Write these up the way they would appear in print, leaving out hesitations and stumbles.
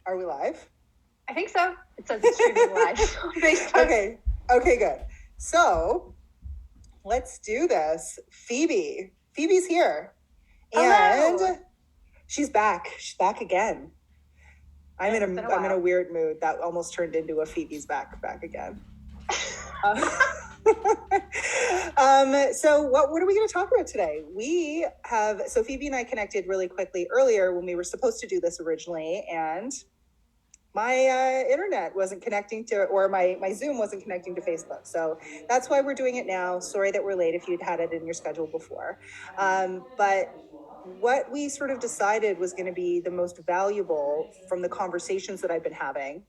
Are we live? I think so. It says it's streaming live on Facebook. Okay, good. So let's do this. Phoebe's here. Hello. And she's back. She's back again. I'm in a weird mood. That almost turned into a Phoebe's back again. So what are we going to talk about today? Phoebe and I connected really quickly earlier when we were supposed to do this originally, and my internet wasn't connecting to, or my Zoom wasn't connecting to Facebook. So that's why we're doing it now. Sorry that we're late if you'd had it in your schedule before. But what we sort of decided was going to be the most valuable from the conversations that I've been having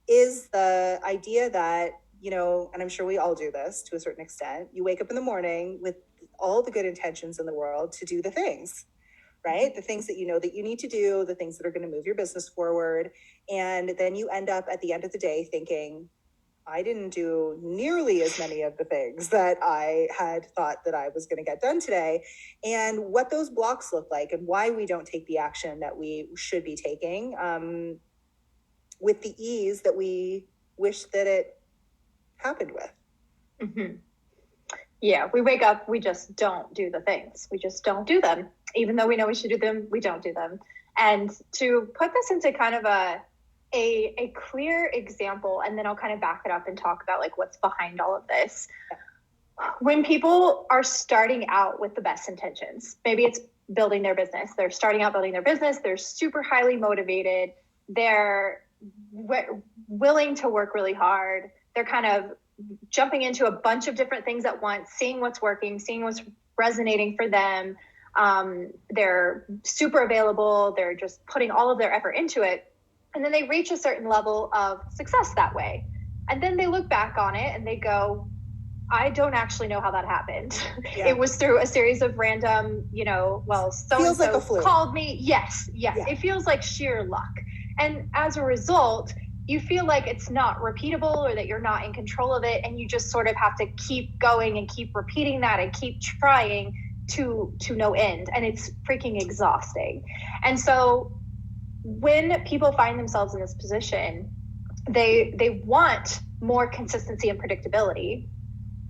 is the idea that, and I'm sure we all do this to a certain extent, you wake up in the morning with all the good intentions in the world to do the things, right? The things that you know that you need to do, the things that are going to move your business forward. And then you end up at the end of the day thinking, I didn't do nearly as many of the things that I had thought that I was going to get done today, and what those blocks look like and why we don't take the action that we should be taking with the ease that we wish that it happened with. Mm-hmm. Yeah, we wake up, we just don't do the things. We just don't do them. Even though we know we should do them, we don't do them. And to put this into kind of a clear example, and then I'll kind of back it up and talk about like what's behind all of this. When people are starting out with the best intentions, maybe it's building their business. They're starting out building their business. They're super highly motivated. They're willing to work really hard. They're kind of jumping into a bunch of different things at once, seeing what's working, seeing what's resonating for them. They're super available. They're just putting all of their effort into it. And then they reach a certain level of success that way. And then they look back on it and they go, I don't actually know how that happened. Yeah. It was through a series of random, so-and-so called me. Yes. Yeah. It feels like sheer luck. And as a result, you feel like it's not repeatable or that you're not in control of it. And you just sort of have to keep going and keep repeating that and keep trying to no end. And it's freaking exhausting. And so when people find themselves in this position, they want more consistency and predictability,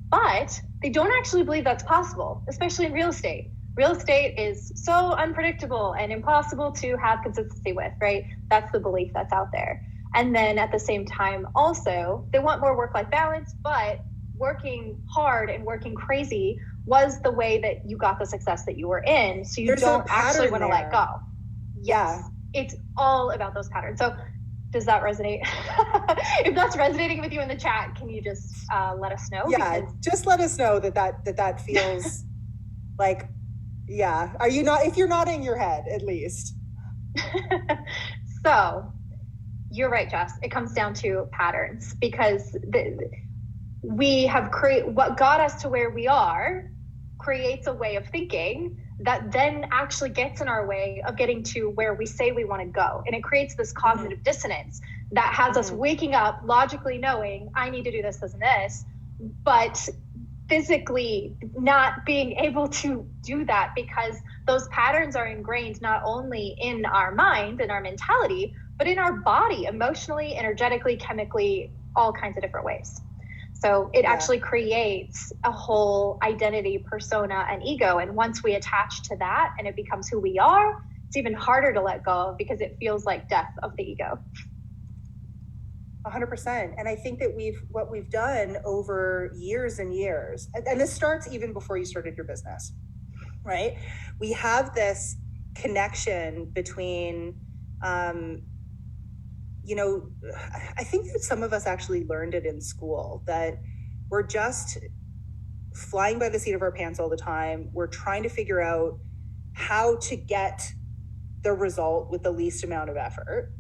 but they don't actually believe that's possible, especially in real estate. Real estate is so unpredictable and impossible to have consistency with, right? That's the belief that's out there. And then at the same time, also, they want more work-life balance, but working hard and working crazy was the way that you got the success that you were in. So you don't actually want to let go. Yes. It's all about those patterns. So does that resonate? If that's resonating with you in the chat, can you just let us know? Yeah, just let us know that feels like, yeah. Are you not, if you're nodding your head, at least. So you're right, Jess. It comes down to patterns, because we have what got us to where we are creates a way of thinking that then actually gets in our way of getting to where we say we want to go. And it creates this cognitive dissonance that has us waking up logically knowing I need to do this, this, and this, but physically not being able to do that because those patterns are ingrained not only in our mind and our mentality, but in our body, emotionally, energetically, chemically, all kinds of different ways. So it actually creates a whole identity, persona, and ego. And once we attach to that and it becomes who we are, it's even harder to let go of because it feels like death of the ego. 100%. And I think that what we've done over years and years, and this starts even before you started your business, right? We have this connection between, I think that some of us actually learned it in school, that we're just flying by the seat of our pants all the time. We're trying to figure out how to get the result with the least amount of effort.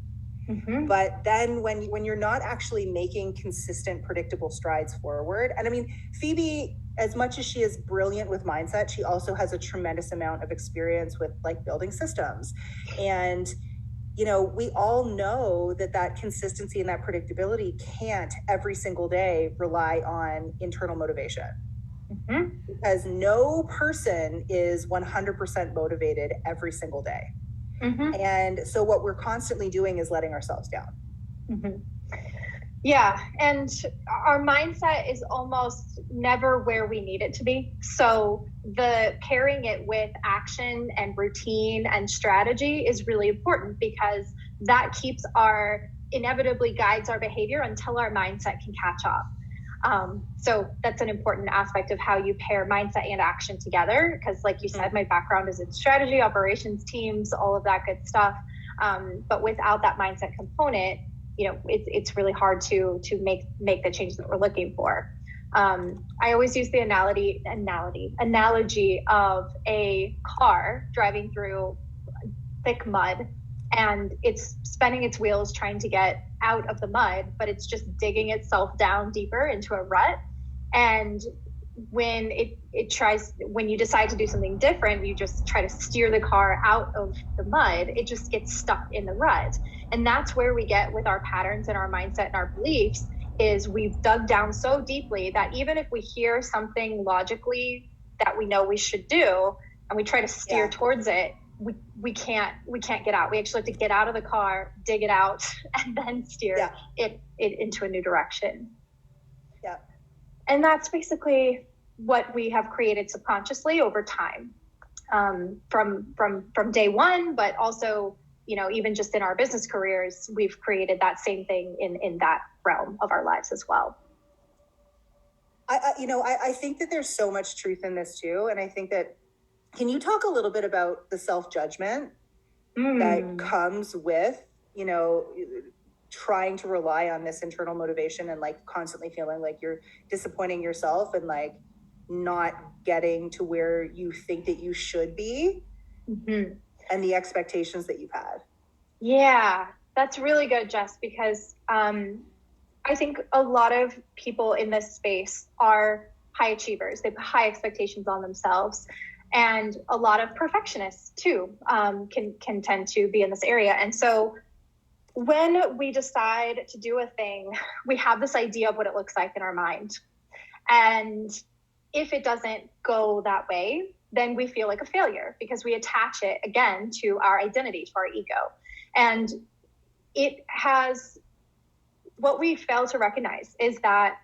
Mm-hmm. But then when you're not actually making consistent, predictable strides forward, and I mean, Phoebe, as much as she is brilliant with mindset, she also has a tremendous amount of experience with like building systems. And we all know that consistency and that predictability can't every single day rely on internal motivation. Mm-hmm. Because no person is 100% motivated every single day. Mm-hmm. And so what we're constantly doing is letting ourselves down. Mm-hmm. Yeah. And our mindset is almost never where we need it to be. So the pairing it with action and routine and strategy is really important, because that keeps inevitably guides our behavior until our mindset can catch up. So that's an important aspect of how you pair mindset and action together. Because like you said, my background is in strategy, operations teams, all of that good stuff. But without that mindset component, it's really hard to make the change that we're looking for. I always use the analogy of a car driving through thick mud, and it's spinning its wheels trying to get out of the mud, but it's just digging itself down deeper into a rut. And when when you decide to do something different, you just try to steer the car out of the mud, it just gets stuck in the rut. And that's where we get with our patterns and our mindset and our beliefs, is we've dug down so deeply that even if we hear something logically that we know we should do and we try to steer towards it, we can't get out. We actually have to get out of the car, dig it out, and then steer it into a new direction. Yeah. And that's basically what we have created subconsciously over time, from day one, but also, even just in our business careers, we've created that same thing in that realm of our lives as well. I think that there's so much truth in this too. And I think that, can you talk a little bit about the self-judgment that comes with, trying to rely on this internal motivation and like constantly feeling like you're disappointing yourself and like not getting to where you think that you should be, and the expectations that you've had? Yeah, that's really good, Jess, because I think a lot of people in this space are high achievers. They have high expectations on themselves. And a lot of perfectionists too can tend to be in this area. And so when we decide to do a thing, we have this idea of what it looks like in our mind. And if it doesn't go that way, then we feel like a failure, because we attach it again to our identity, to our ego. And what we fail to recognize is that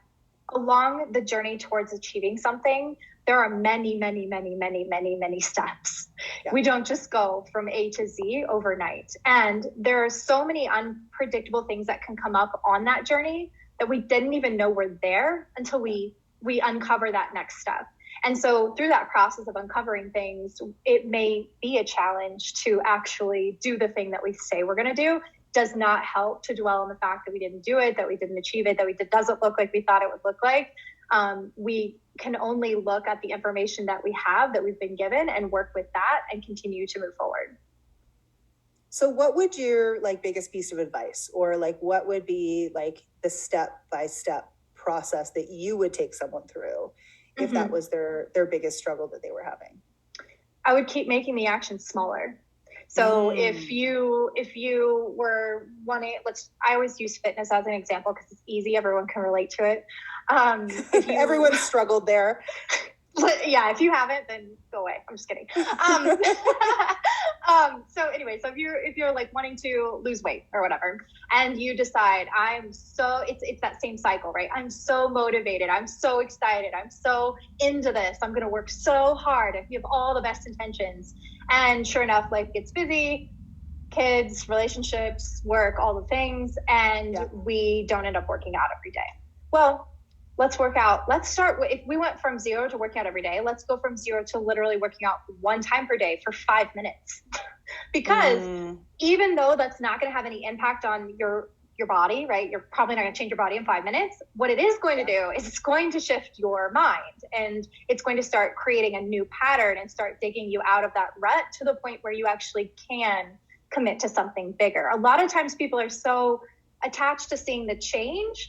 along the journey towards achieving something, there are many, many, many, many, many, many steps. Yeah. We don't just go from A to Z overnight. And there are so many unpredictable things that can come up on that journey that we didn't even know were there until we uncover that next step. And so through that process of uncovering things, it may be a challenge to actually do the thing that we say we're going to do. Does not help to dwell on the fact that we didn't do it, that we didn't achieve it, that it doesn't look like we thought it would look like. We can only look at the information that we have, that we've been given, and work with that and continue to move forward. So what would your biggest piece of advice, or what would be the step-by-step process that you would take someone through if that was their biggest struggle that they were having? I would keep making the action smaller. So if you were wanting, I always use fitness as an example because it's easy. Everyone can relate to it. Everyone struggled there. Yeah, if you haven't, then go away. I'm just kidding. So anyway, so if you're wanting to lose weight or whatever, and you decide it's that same cycle, right? I'm so motivated. I'm so excited. I'm so into this. I'm going to work so hard. If you have all the best intentions, and sure enough, life gets busy, kids, relationships, work, all the things, and we don't end up working out every day. Well, let's work out. Let's start with, if we went from 0 to working out every day, let's go from 0 to literally working out one time per day for 5 minutes. Because even though that's not going to have any impact on your body, right? You're probably not going to change your body in 5 minutes. What it is going to do is it's going to shift your mind, and it's going to start creating a new pattern and start digging you out of that rut to the point where you actually can commit to something bigger. A lot of times people are so attached to seeing the change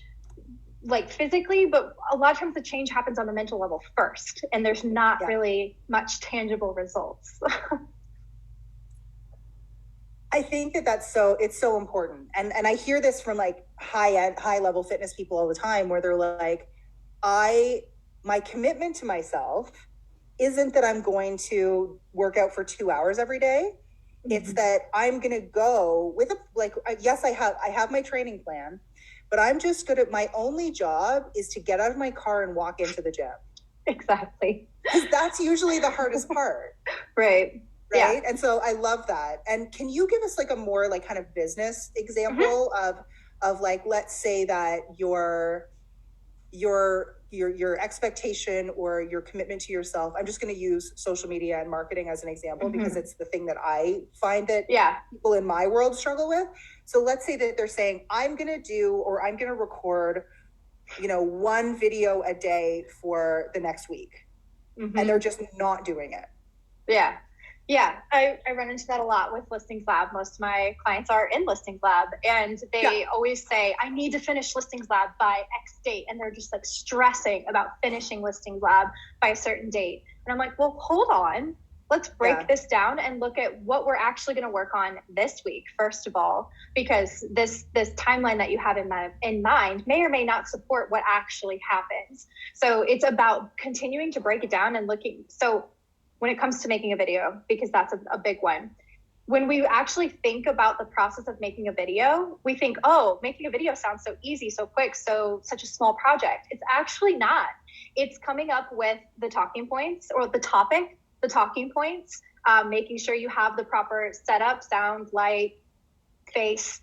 physically, but a lot of times the change happens on the mental level first, and there's not really much tangible results. I think it's so important. And I hear this from high level fitness people all the time, where they're like, my commitment to myself isn't that I'm going to work out for 2 hours every day. It's that I'm going to go with yes, I have my training plan, but I'm just good at my only job is to get out of my car and walk into the gym. Exactly. Because that's usually the hardest part. Right. Right. Yeah. And so I love that. And can you give us like a more like kind of business example of like, let's say that your expectation or your commitment to yourself, I'm just going to use social media and marketing as an example because it's the thing that I find that people in my world struggle with. So let's say that they're saying, I'm going to record, one video a day for the next week. And they're just not doing it. Yeah. Yeah, I run into that a lot with Listings Lab. Most of my clients are in Listings Lab, and they always say, I need to finish Listings Lab by X date. And they're just like stressing about finishing Listings Lab by a certain date. And I'm like, well, hold on. Let's break this down and look at what we're actually going to work on this week, first of all, because this timeline that you have in mind may or may not support what actually happens. So it's about continuing to break it down and looking. So when it comes to making a video, because that's a big one. When we actually think about the process of making a video, we think, oh, making a video sounds so easy, so quick, such a small project. It's actually not. It's coming up with the talking points or the topic, the talking points, making sure you have the proper setup, sound, light, face.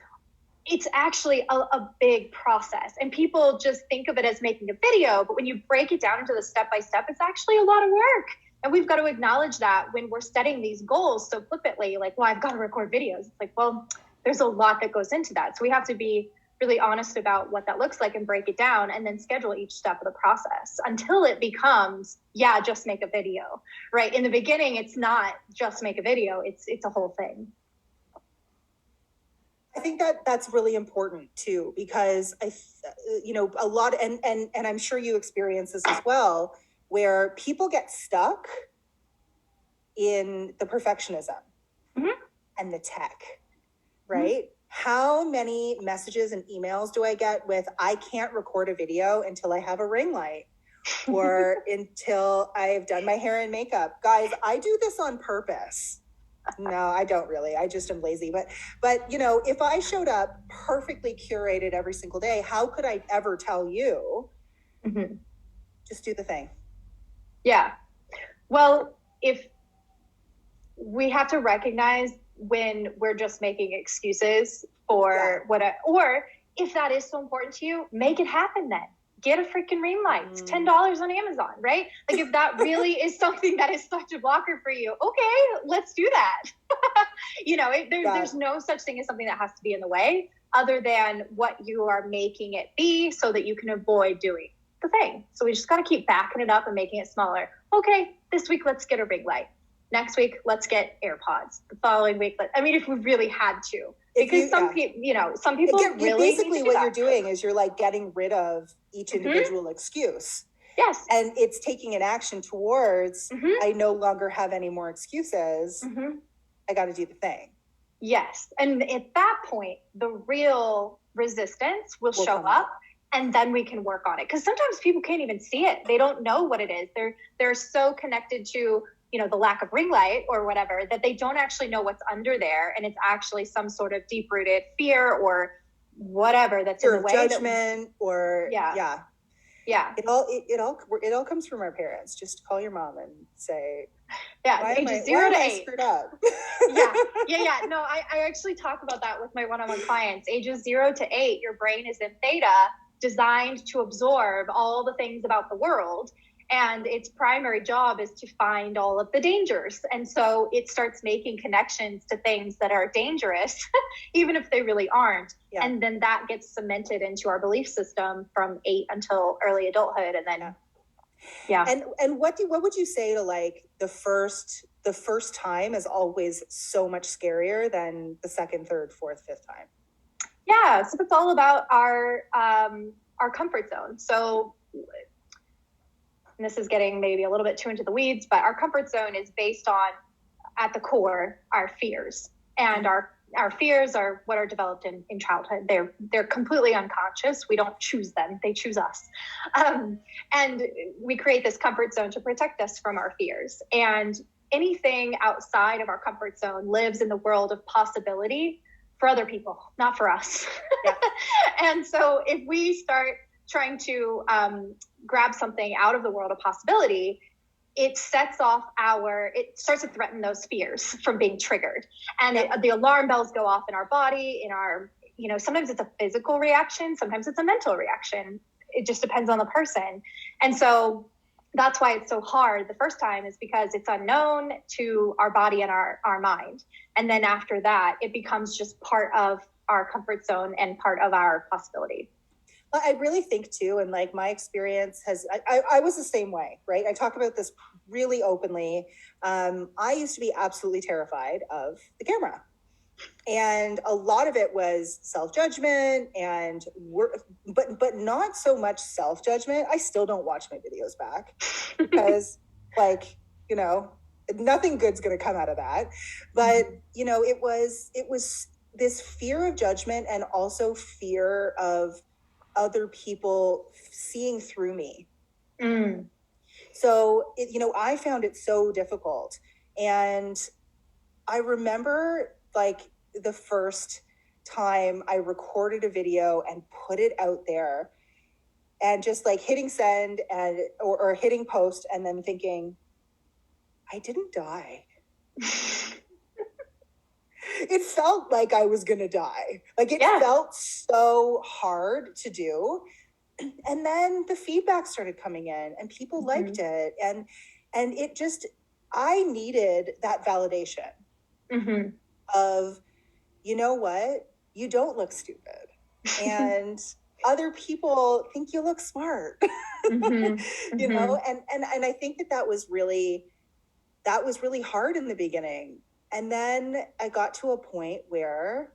It's actually a big process. And people just think of it as making a video, but when you break it down into the step-by-step, it's actually a lot of work. And we've got to acknowledge that when we're setting these goals so flippantly, like, well, I've got to record videos. It's like, well, there's a lot that goes into that. So we have to be really honest about what that looks like and break it down and then schedule each step of the process until it becomes, just make a video, right? In the beginning, it's not just make a video. It's a whole thing. I think that's really important too, because a lot, and I'm sure you experience this as well, where people get stuck in the perfectionism and the tech, right? How many messages and emails do I get with, I can't record a video until I have a ring light or until I've done my hair and makeup? Guys, I do this on purpose. No, I don't really. I just am lazy. But if I showed up perfectly curated every single day, how could I ever tell you, just do the thing? Yeah. Well, if we have to recognize when we're just making excuses for or if that is so important to you, make it happen then. Get a freaking ring light. It's $10 on Amazon, right? Like if that really is something that is such a blocker for you, okay, let's do that. There's no such thing as something that has to be in the way other than what you are making it be so that you can avoid doing the thing. So we just got to keep backing it up and making it smaller. Okay, this week, let's get a ring light. Next week, let's get AirPods. The following week, if we really had to, because some people really basically what you're doing is you're like getting rid of each individual excuse. Yes. And it's taking an action towards, I no longer have any more excuses. I got to do the thing. Yes. And at that point, the real resistance will show up. And then we can work on it. Because sometimes people can't even see it. They don't know what it is. They're so connected to, the lack of ring light or whatever, that they don't actually know what's under there. And it's actually some sort of deep-rooted fear or whatever that's in the way. Judgment Yeah. It all comes from our parents. Just call your mom and say, ages 0 to 8. Screwed up? Yeah. No, I actually talk about that with my one-on-one clients. Ages 0 to 8, your brain is in theta, designed to absorb all the things about the world. And its primary job is to find all of the dangers. And so it starts making connections to things that are dangerous, even if they really aren't. Yeah. And then that gets cemented into our belief system from 8 until early adulthood. And then, And what would you say to like the first time is always so much scarier than the second, third, fourth, fifth time? Yeah. So it's all about our comfort zone. So, and this is getting maybe a little bit too into the weeds, but our comfort zone is based on, at the core, our fears. And our fears are what are developed in childhood. They're completely unconscious. We don't choose them. They choose us. And we create this comfort zone to protect us from our fears. And anything outside of our comfort zone lives in the world of possibility for other people, not for us. Yeah. And so if we start trying to grab something out of the world of possibility, it starts to threaten those fears from being triggered. And the alarm bells go off in our body, sometimes it's a physical reaction, sometimes it's a mental reaction. It just depends on the person. And so that's why it's so hard the first time, is because it's unknown to our body and our mind. And then after that, it becomes just part of our comfort zone and part of our possibility. I really think too, and like my experience I was the same way, right? I talk about this really openly. I used to be absolutely terrified of the camera. And a lot of it was self-judgment and but not so much self-judgment. I still don't watch my videos back because nothing good's going to come out of that. But, it was this fear of judgment and also fear of other people seeing through me. So, I found it so difficult. And I remember the first time I recorded a video and put it out there and just hitting send or hitting post and then thinking, I didn't die. It felt like I was going to die. It felt so hard to do. And then the feedback started coming in and people liked it. And it just, I needed that validation of, you know what, you don't look stupid. And other people think you look smart, and I think that was really hard in the beginning. And then I got to a point where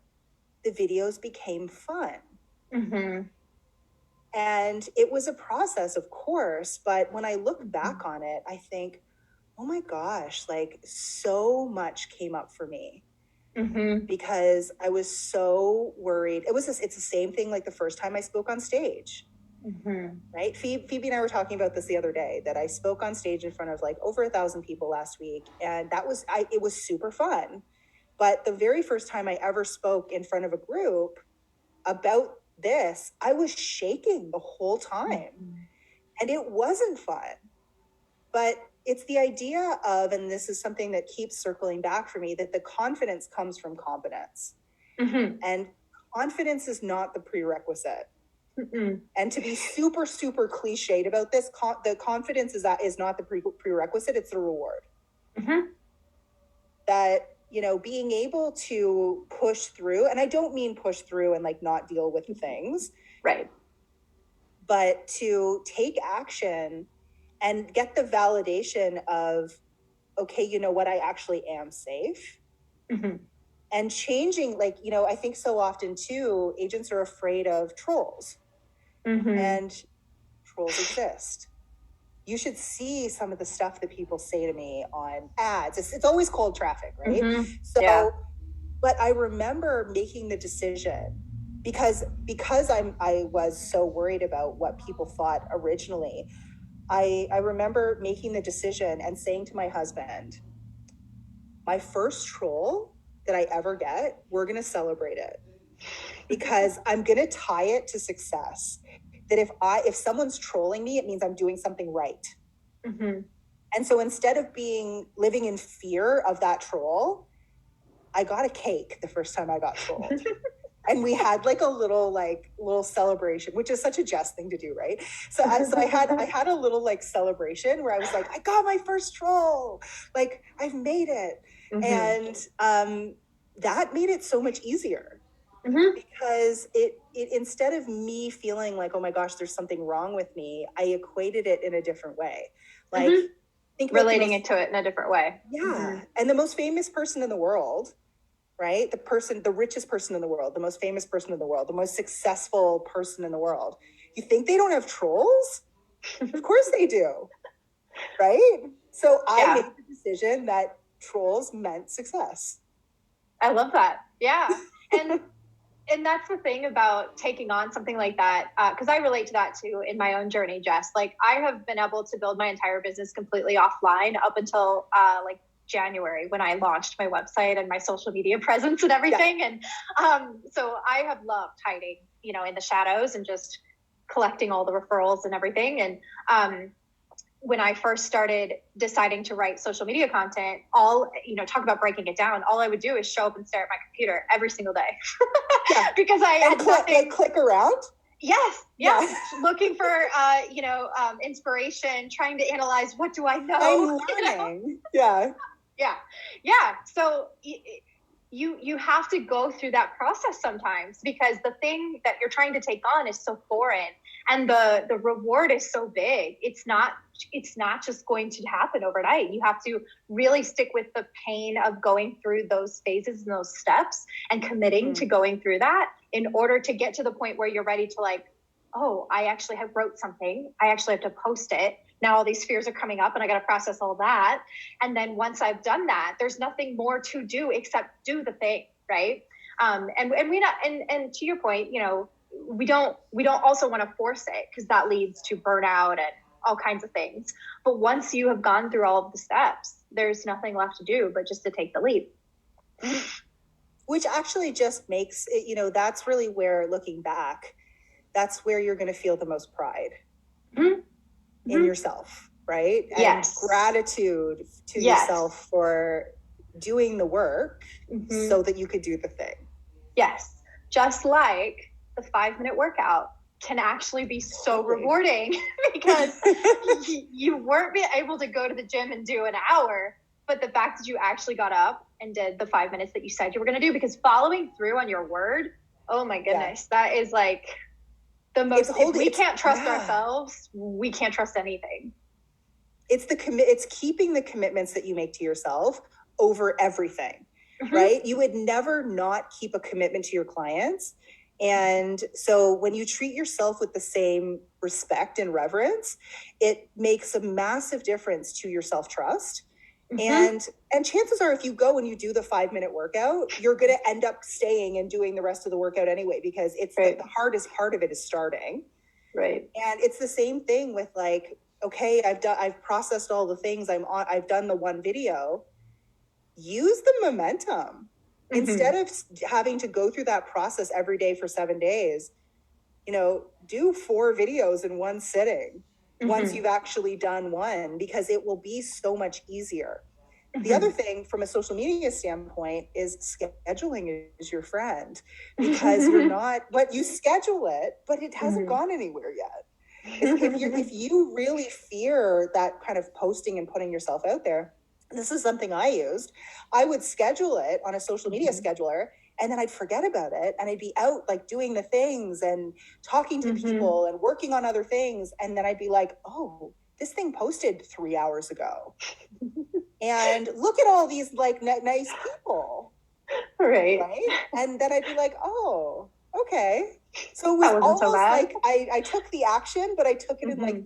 the videos became fun. And it was a process, of course, but when I look back on it, I think, oh my gosh, so much came up for me. Because I was so worried. It's the same thing like the first time I spoke on stage. Right? Phoebe and I were talking about this the other day, that I spoke on stage in front of over 1,000 people last week. And it was super fun. But the very first time I ever spoke in front of a group about this, I was shaking the whole time. And it wasn't fun. But it's the idea of, and this is something that keeps circling back for me, that the confidence comes from competence. And confidence is not the prerequisite. And to be super, super cliched about this, the confidence is not the prerequisite, it's the reward. That, being able to push through, and I don't mean push through and not deal with the things. Right. But to take action and get the validation of, okay, you know what, I actually am safe. And changing, I think so often too, agents are afraid of trolls. And trolls exist. You should see some of the stuff that people say to me on ads. It's always cold traffic, right? But I remember making the decision because I was so worried about what people thought originally. I remember making the decision and saying to my husband, my first troll that I ever get, we're going to celebrate it because I'm going to tie it to success. That if someone's trolling me, it means I'm doing something right. And so instead of living in fear of that troll, I got a cake the first time I got trolled. And we had a little celebration, which is such a Jess thing to do, right? So I had a little celebration where I was I got my first troll, I've made it. And that made it so much easier. Because it instead of me feeling oh my gosh, there's something wrong with me, I equated it in a different way. Think relating it to it in a different way. Yeah. And the most famous person in the world, right? The richest person in the world, the most famous person in the world, the most successful person in the world. You think they don't have trolls? Of course they do. Right? So I made the decision that trolls meant success. I love that. Yeah. And that's the thing about taking on something like that, because I relate to that too in my own journey, Jess. I have been able to build my entire business completely offline up until January when I launched my website and my social media presence and everything. Yeah. And so I have loved hiding, in the shadows and just collecting all the referrals and everything. And when I first started deciding to write social media content, talk about breaking it down, all I would do is show up and stare at my computer every single day. Yeah. Because I had nothing. Click around. Yes. Looking for, inspiration, trying to analyze, what do I know? I'm learning. Yeah. So you have to go through that process sometimes, because the thing that you're trying to take on is so foreign and the reward is so big. It's not just going to happen overnight. You have to really stick with the pain of going through those phases and those steps and committing to going through that in order to get to the point where you're ready to I actually have wrote something. I actually have to post it. Now all these fears are coming up and I got to process all that. And then once I've done that, there's nothing more to do except do the thing. Right. And to your point, we don't also want to force it, because that leads to burnout and all kinds of things. But once you have gone through all of the steps, there's nothing left to do but just to take the leap. Which actually just makes it, that's really where, looking back, that's where you're going to feel the most pride in yourself, right? Yes. And gratitude to yourself for doing the work so that you could do the thing. Yes. Just like the 5-minute workout can actually be so rewarding because you weren't able to go to the gym and do an hour, but the fact that you actually got up and did the 5 minutes that you said you were going to do, because following through on your word, oh my goodness, that is like the most, if we can't trust ourselves, we can't trust anything. It's keeping the commitments that you make to yourself over everything, right? You would never not keep a commitment to your clients. And so when you treat yourself with the same respect and reverence, it makes a massive difference to your self-trust. And chances are, if you go and you do the 5-minute workout, you're going to end up staying and doing the rest of the workout anyway, because it's the hardest part of it is starting. Right. And it's the same thing with okay, I've processed all the things I've done the one video. Use the momentum. Instead of having to go through that process every day for 7 days, do 4 videos in one sitting once you've actually done one, because it will be so much easier. The other thing from a social media standpoint is scheduling is your friend, because you schedule it, but it hasn't gone anywhere yet. If you really fear that kind of posting and putting yourself out there, this is something I used. I would schedule it on a social media scheduler, and then I'd forget about it, and I'd be out doing the things and talking to people and working on other things. And then I'd be like, oh, this thing posted 3 hours ago. And look at all these nice people. Right. And then I'd be like, oh, okay. So it was almost so I took the action, but I took it in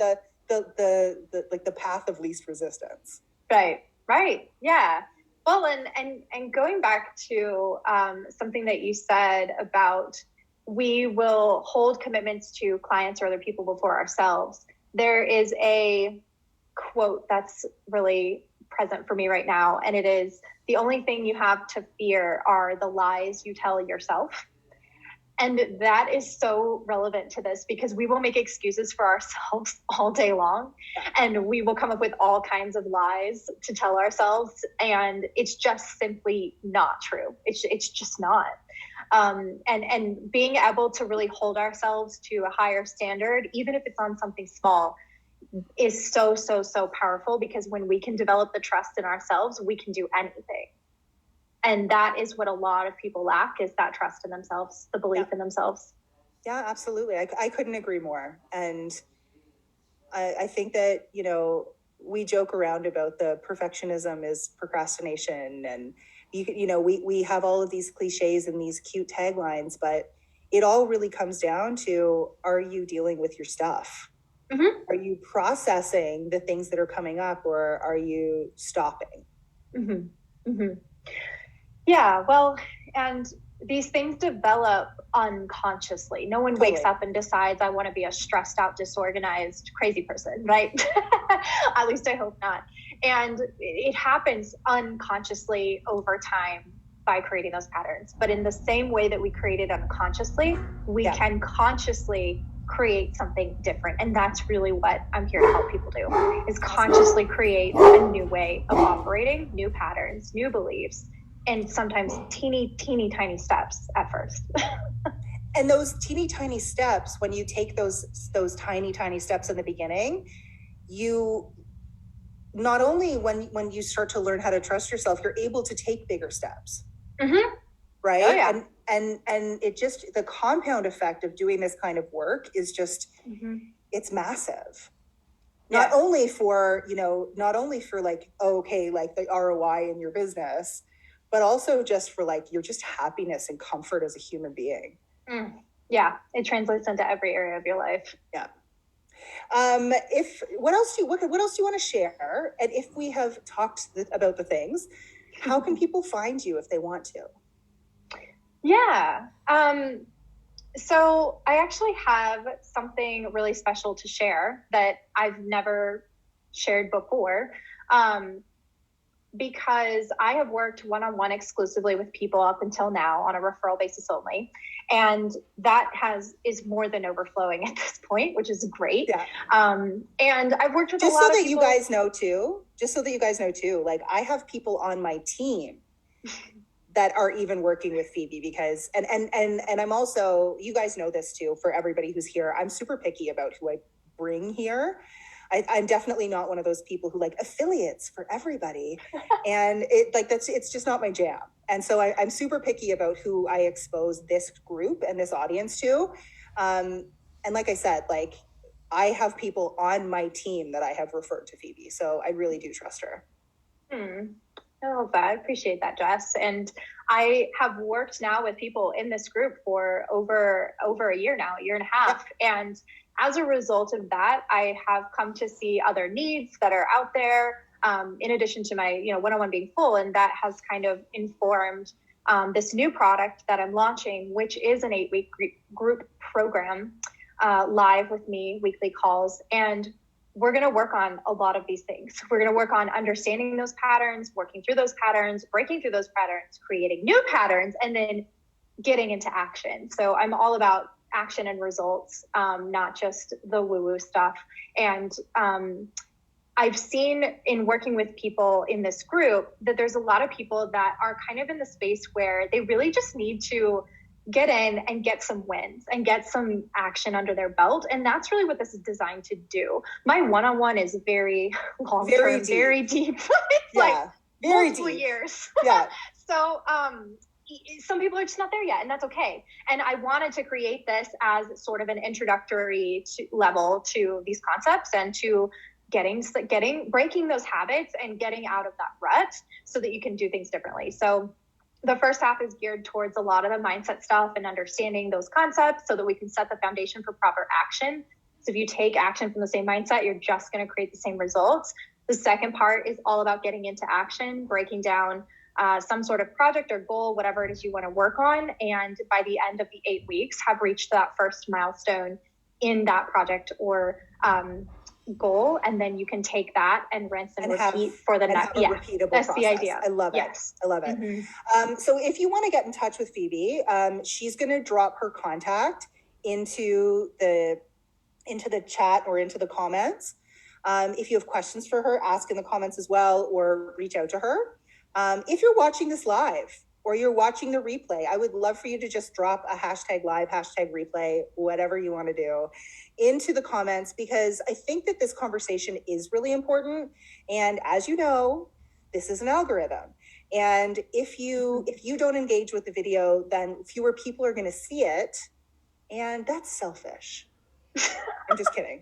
the path of least resistance. Right. Yeah. Well, and going back to something that you said about we will hold commitments to clients or other people before ourselves. There is a quote that's really present for me right now, and it is, the only thing you have to fear are the lies you tell yourself. And that is so relevant to this, because we will make excuses for ourselves all day long, and we will come up with all kinds of lies to tell ourselves. And it's just simply not true. It's just not. And being able to really hold ourselves to a higher standard, even if it's on something small, is so, so, so powerful, because when we can develop the trust in ourselves, we can do anything. And that is what a lot of people lack, is that trust in themselves, the belief in themselves. Yeah, absolutely. I couldn't agree more. And I think that, we joke around about the perfectionism is procrastination. And, we have all of these cliches and these cute taglines, but it all really comes down to, are you dealing with your stuff? Are you processing the things that are coming up, or are you stopping? Yeah, well, and these things develop unconsciously. No one wakes up and decides, I want to be a stressed out, disorganized, crazy person, right? At least I hope not. And it happens unconsciously over time by creating those patterns. But in the same way that we create it unconsciously, we can consciously create something different. And that's really what I'm here to help people do, is consciously create a new way of operating, new patterns, new beliefs, and sometimes teeny tiny steps at first. And those teeny tiny steps, when you take those tiny steps in the beginning, you not only when you start to learn how to trust yourself, you're able to take bigger steps. Mm-hmm. Right. Oh, yeah. And it just, the compound effect of doing this kind of work is just, it's massive. Not only for, not only for like, okay, like the ROI in your business, but also just for like your just happiness and comfort as a human being. Yeah, it translates into every area of your life. Yeah. What else do you want to share? And if we have talked about the things, how can people find you if they want to? Yeah. So I actually have something really special to share that I've never shared before. Because I have worked one-on-one exclusively with people up until now on a referral basis only. And that is more than overflowing at this point, which is great. Yeah. And I've worked with just a lot of people. Just so that you guys know too, like I have people on my team that are even working with Phoebe because, and I'm also, you guys know this too, for everybody who's here, I'm super picky about who I bring here. I'm definitely not one of those people who like affiliates for everybody. And it's just not my jam. And so I'm super picky about who I expose this group and this audience to. And like I said, like I have people on my team that I have referred to Phoebe. So I really do trust her. I love that. I appreciate that, Jess. And I have worked now with people in this group for over a year now, a year and a half. Yeah. And as a result of that, I have come to see other needs that are out there, in addition to my, one-on-one being full. And that has kind of informed this new product that I'm launching, which is an 8-week group program, live with me, weekly calls. And we're going to work on a lot of these things. We're going to work on understanding those patterns, working through those patterns, breaking through those patterns, creating new patterns, and then getting into action. So I'm all about action and results, not just the woo-woo stuff. And I've seen in working with people in this group that there's a lot of people that are kind of in the space where they really just need to get in and get some wins and get some action under their belt. And that's really what this is designed to do. My one-on-one is very long-term, very deep. It's like very multiple deep. Years. Yeah. So, some people are just not there yet, and that's okay. And I wanted to create this as sort of an introductory level to these concepts and to breaking those habits and getting out of that rut so that you can do things differently. So the first half is geared towards a lot of the mindset stuff and understanding those concepts so that we can set the foundation for proper action. So if you take action from the same mindset, you're just going to create the same results. The second part is all about getting into action, breaking down some sort of project or goal, whatever it is you want to work on. And by the end of the 8 weeks, have reached that first milestone in that project or goal. And then you can take that and rinse and repeat for the next. Yeah, repeatable that's process. The idea. I love it. Yes. I love it. Mm-hmm. So if you want to get in touch with Phoebe, she's going to drop her contact into the chat or into the comments. If you have questions for her, ask in the comments as well, or reach out to her. If you're watching this live or you're watching the replay, I would love for you to just drop a hashtag live, hashtag replay, whatever you want to do into the comments, because I think that this conversation is really important. And as you know, this is an algorithm. And if you don't engage with the video, then fewer people are going to see it. And that's selfish. I'm just kidding.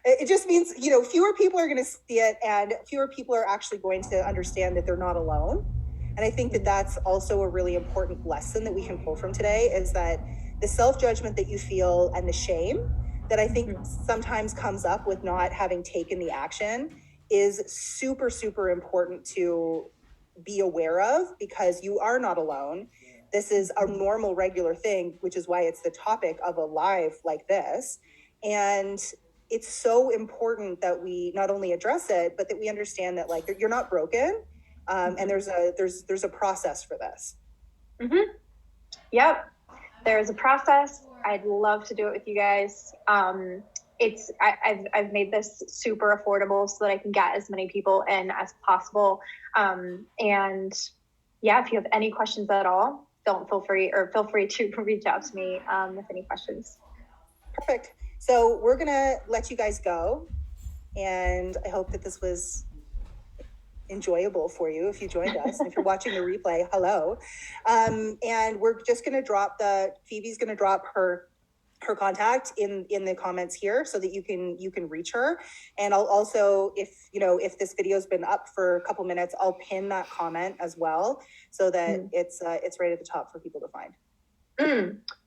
It just means, fewer people are going to see it and fewer people are actually going to understand that they're not alone. And I think that that's also a really important lesson that we can pull from today, is that the self-judgment that you feel and the shame that I think sometimes comes up with not having taken the action is super, super important to be aware of, because you are not alone. This is a normal, regular thing, which is why it's the topic of a live like this. And it's so important that we not only address it, but that we understand that like you're not broken, and there's a process for this. Mm-hmm. Yep, there's a process. I'd love to do it with you guys. I've made this super affordable so that I can get as many people in as possible. And yeah, if you have any questions at all, feel free to reach out to me with any questions. Perfect. So we're gonna let you guys go, and I hope that this was enjoyable for you if you joined us. And if you're watching the replay, hello. And we're just gonna Phoebe's gonna drop her contact in the comments here so that you can reach her. And I'll also, if this video's been up for a couple minutes, I'll pin that comment as well so that it's right at the top for people to find.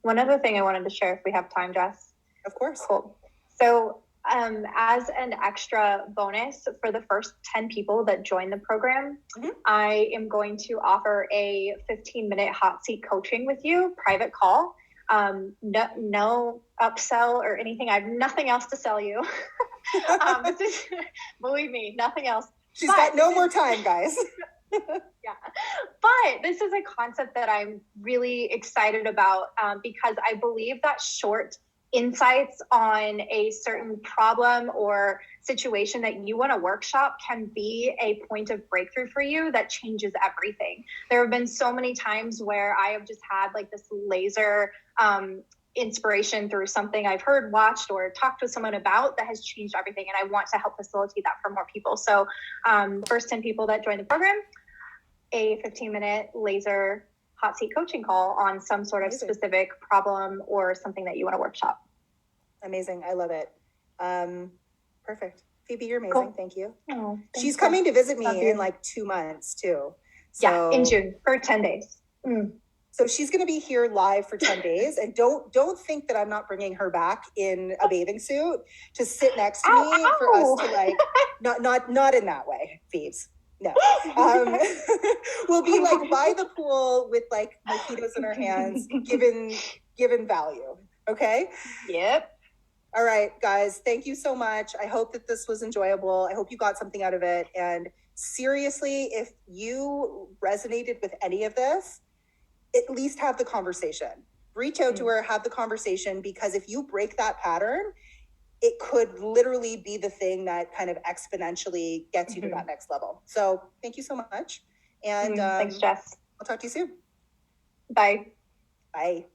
One other thing I wanted to share if we have time, Jess. Of course. Cool. So as an extra bonus for the first 10 people that join the program, I am going to offer a 15-minute hot seat coaching with you, private call. No upsell or anything. I have nothing else to sell you. Believe me, nothing else. She's got no more time, guys. Yeah. But this is a concept that I'm really excited about because I believe that short insights on a certain problem or situation that you want to workshop can be a point of breakthrough for you that changes everything. There have been so many times where I have just had like this laser inspiration through something I've heard, watched, or talked with someone about that has changed everything. And I want to help facilitate that for more people. So first 10 people that join the program, a 15-minute laser hot seat coaching call on some sort of specific problem or something that you want to workshop. Amazing. I love it. Perfect. Phoebe, you're amazing. Cool. Thank you. Oh, she's coming to visit me in like 2 months too. So, yeah, in June for 10 days. So she's going to be here live for 10 days. And don't think that I'm not bringing her back in a bathing suit to sit next to me for us to like, not in that way, Phoebes. No. We'll be like by the pool with like mojitos in our hands, given value. Okay? Yep. All right, guys, thank you so much. I hope that this was enjoyable. I hope you got something out of it. And seriously, if you resonated with any of this, at least have the conversation. Reach out to her, have the conversation, because if you break that pattern, it could literally be the thing that kind of exponentially gets you to that next level. So thank you so much. And thanks, Jess. I'll talk to you soon. Bye. Bye.